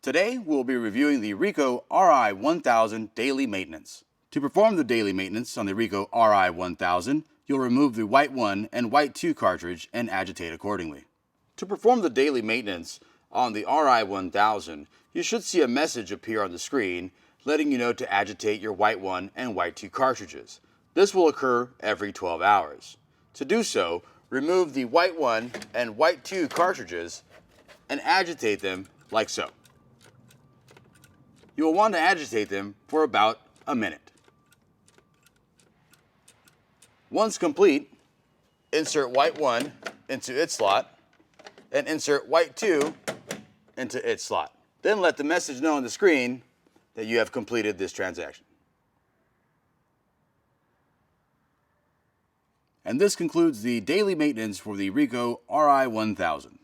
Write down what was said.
Today, we'll be reviewing the Ricoh Ri 1000 daily maintenance. To perform the daily maintenance on the Ricoh Ri 1000, you'll remove the white 1 and white 2 cartridge and agitate accordingly. To perform the daily maintenance on the Ri 1000, you should see a message appear on the screen letting you know to agitate your white 1 and white 2 cartridges. This will occur every 12 hours. To do so, remove the white 1 and white 2 cartridges and agitate them like so. You will want to agitate them for about a minute. Once complete, insert white 1 into its slot and insert white 2 into its slot. Then let the message know on the screen that you have completed this transaction. And this concludes the daily maintenance for the Ricoh Ri 1000.